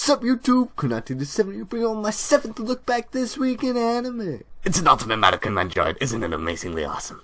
Sup YouTube, Kuroneko bring on my 7th look back this week in anime. It's an ultimate Madoka Nendoroid, isn't it amazingly awesome?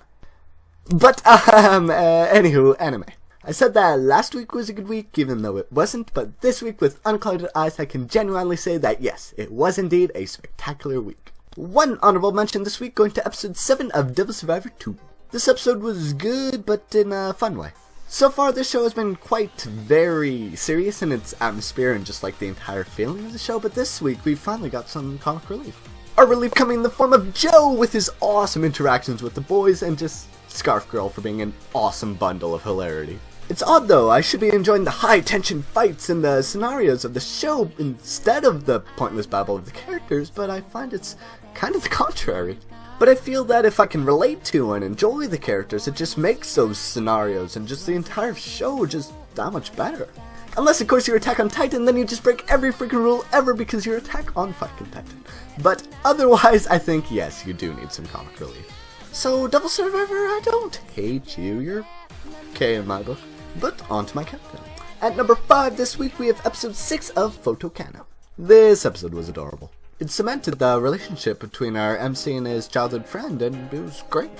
But, anywho, anime. I said that last week was a good week, even though it wasn't, but this week with unclouded eyes I can genuinely say that yes, it was indeed a spectacular week. One honorable mention this week going to episode 7 of Devil Survivor 2. This episode was good, but in a fun way. So far this show has been quite very serious in its atmosphere and just like the entire feeling of the show, but this week we finally got some comic relief. Our relief coming in the form of Joe with his awesome interactions with the boys and just Scarf Girl for being an awesome bundle of hilarity. It's odd though, I should be enjoying the high tension fights and the scenarios of the show instead of the pointless babble of the characters, but I find it's kind of the contrary. But I feel that if I can relate to and enjoy the characters, it just makes those scenarios and just the entire show just that much better. Unless of course you're Attack on Titan, then you just break every freaking rule ever because you're Attack on fucking Titan. But otherwise, I think yes, you do need some comic relief. So Devil Survivor, I don't hate you, you're okay in my book. But on to my countdown. At number 5 this week we have episode 6 of Photocanna. This episode was adorable. It cemented the relationship between our MC and his childhood friend, and it was great.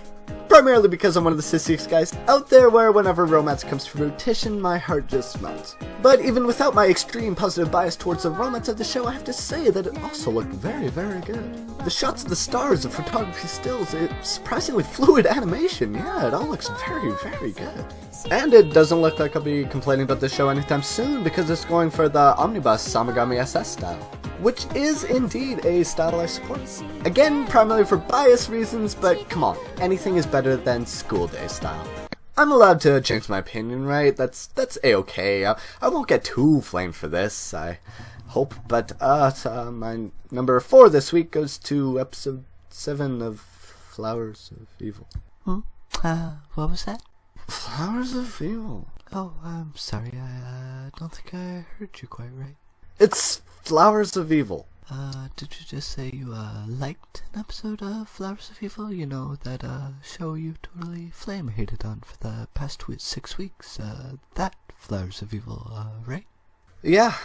Primarily because I'm one of the sissiest guys out there where whenever romance comes to fruition, my heart just melts. But even without my extreme positive bias towards the romance of the show, I have to say that it also looked very, very good. The shots of the stars, the photography stills, it's surprisingly fluid animation, yeah, it all looks very, very good. And it doesn't look like I'll be complaining about this show anytime soon because it's going for the Omnibus Samagami SS style, which is indeed a style I support. Again, primarily for bias reasons, but come on, anything is better than school day style. I'm allowed to change my opinion, right? That's a-okay. I won't get too flamed for this, I hope, but my number 4 this week goes to episode 7 of Flowers of Evil. What was that? Flowers of Evil. Oh, I'm sorry, I don't think I heard you quite right. It's Flowers of Evil. Did you just say you, liked an episode of Flowers of Evil? You know, that, show you totally flame-hated on for the past 6 weeks, that Flowers of Evil, right? Yeah,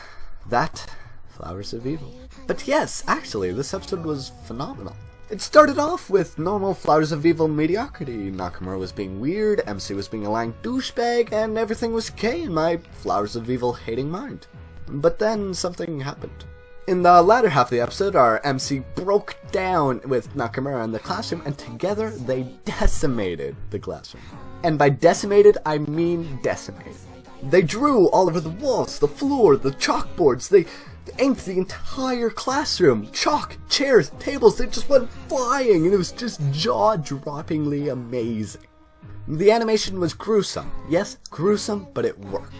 that Flowers of Evil. But yes, actually, this episode was phenomenal. It started off with normal Flowers of Evil mediocrity. Nakamura was being weird, MC was being a lying douchebag, and everything was okay in my Flowers of Evil hating mind. But then something happened. In the latter half of the episode, our MC broke down with Nakamura in the classroom, and together they decimated the classroom. And by decimated, I mean decimated. They drew all over the walls, the floor, the chalkboards, they aimed the entire classroom. Chalk, chairs, tables, they just went flying, and it was just jaw-droppingly amazing. The animation was gruesome. Yes, gruesome, but it worked.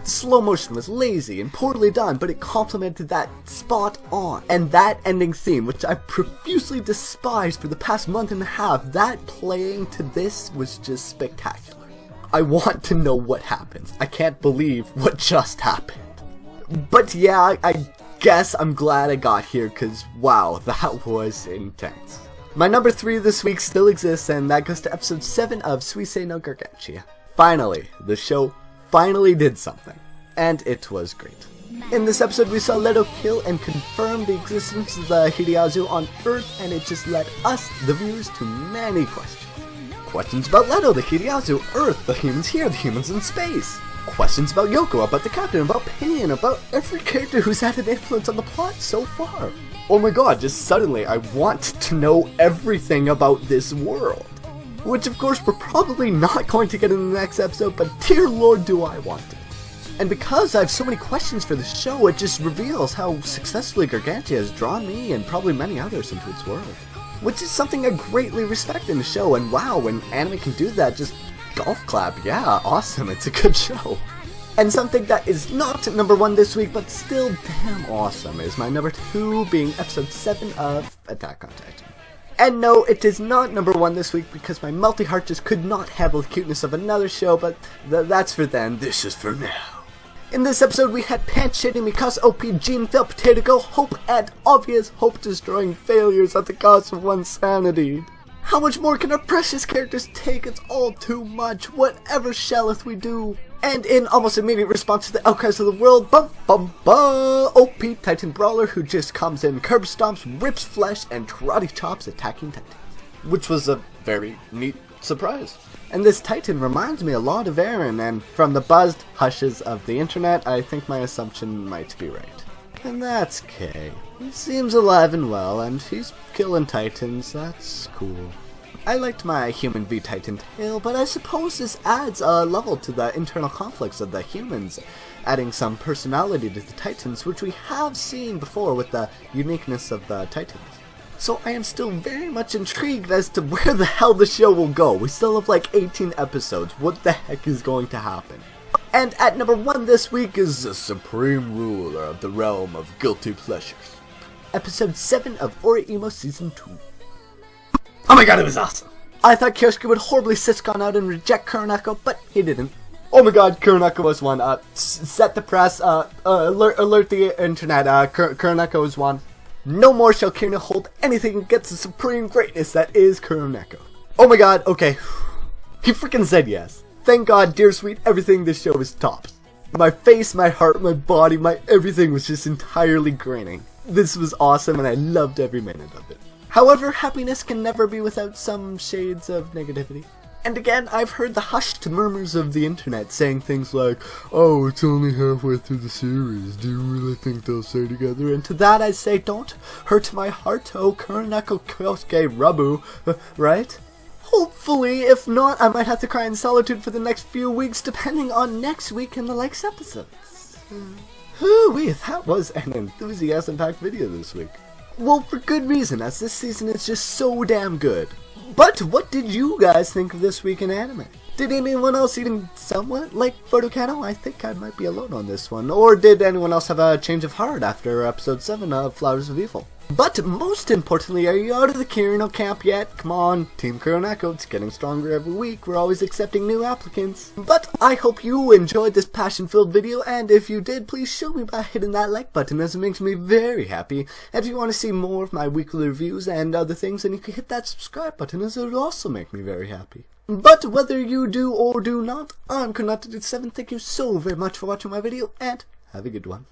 The slow motion was lazy and poorly done, but it complemented that spot on. And that ending theme, which I profusely despised for the past month and a half, that playing to this was just spectacular. I want to know what happens. I can't believe what just happened. But yeah, I guess I'm glad I got here, cause wow, that was intense. My number 3 this week still exists, and that goes to episode 7 of Suisei no Gargantia. Finally, the show finally did something, and it was great. In this episode we saw Leto kill and confirm the existence of the Hideyazu on Earth, and it just led us, the viewers, to many questions. Questions about Leto, the Hideyazu, Earth, the humans here, the humans in space. Questions about Yoko, about the captain, about Pinion, about every character who's had an influence on the plot so far. Oh my god, just suddenly I want to know everything about this world. Which of course we're probably not going to get in the next episode, but dear lord do I want it. And because I have so many questions for the show, it just reveals how successfully Gargantia has drawn me and probably many others into its world. Which is something I greatly respect in the show, and wow, when anime can do that, just golf clap, yeah, awesome, it's a good show. And something that is not number 1 this week, but still damn awesome, is my number 2 being episode 7 of Attack on Titan. And no, it is not number 1 this week because my multi-heart just could not handle the cuteness of another show, but that's for then, this is for now. In this episode we had pants-shitting Mikasa OP, Gene Fail, Potato Go, Hope, and obvious hope-destroying failures at the cost of one's sanity. How much more can our precious characters take? It's all too much. Whatever shalleth we do? And in almost immediate response to the outcries of the world, OP Titan Brawler who just comes in, curb stomps, rips flesh, and karate chops attacking Titan. Which was a very neat surprise. And this Titan reminds me a lot of Aaron, and from the buzzed hushes of the internet, I think my assumption might be right. And that's Kay. He seems alive and well, and he's killing Titans, that's cool. I liked my Human v Titan tale, but I suppose this adds a level to the internal conflicts of the humans, adding some personality to the Titans, which we have seen before with the uniqueness of the Titans. So I am still very much intrigued as to where the hell the show will go. We still have like 18 episodes. What the heck is going to happen? And at number 1 this week is the Supreme Ruler of the Realm of Guilty Pleasures. Episode 7 of Orihimo Season 2. Oh my god, it was awesome! I thought Kyosuke would horribly siscon out and reject Kuroneko, but he didn't. Oh my god, Kuroneko was one. Set the press, alert the internet, Kuroneko is one. No more shall Kirina hold anything against the supreme greatness that is Kuroneko. Oh my god, okay. He freaking said yes. Thank god, dear sweet, everything this show is tops. My face, my heart, my body, my everything was just entirely graining. This was awesome and I loved every minute of it. However, happiness can never be without some shades of negativity. And again, I've heard the hushed murmurs of the internet saying things like, oh, it's only halfway through the series, do you really think they'll stay together? And to that I say, don't hurt my heart, oh Kuroneko Kyosuke Rabu, right? Hopefully, if not, I might have to cry in solitude for the next few weeks, depending on next week and the likes episodes. Whew, that was an enthusiasm-packed video this week. Well, for good reason, as this season is just so damn good. But what did you guys think of this week in anime? Did anyone else even somewhat like Photocanna? I think I might be alone on this one. Or did anyone else have a change of heart after episode 7 of Flowers of Evil? But most importantly, are you out of the Kirino camp yet? Come on, Team Kuroneko, it's getting stronger every week. We're always accepting new applicants. But I hope you enjoyed this passion-filled video, and if you did, please show me by hitting that like button, as it makes me very happy. And if you want to see more of my weekly reviews and other things, then you can hit that subscribe button, as it would also make me very happy. But whether you do or do not, I'm Kuroneko7. Thank you so very much for watching my video, and have a good one.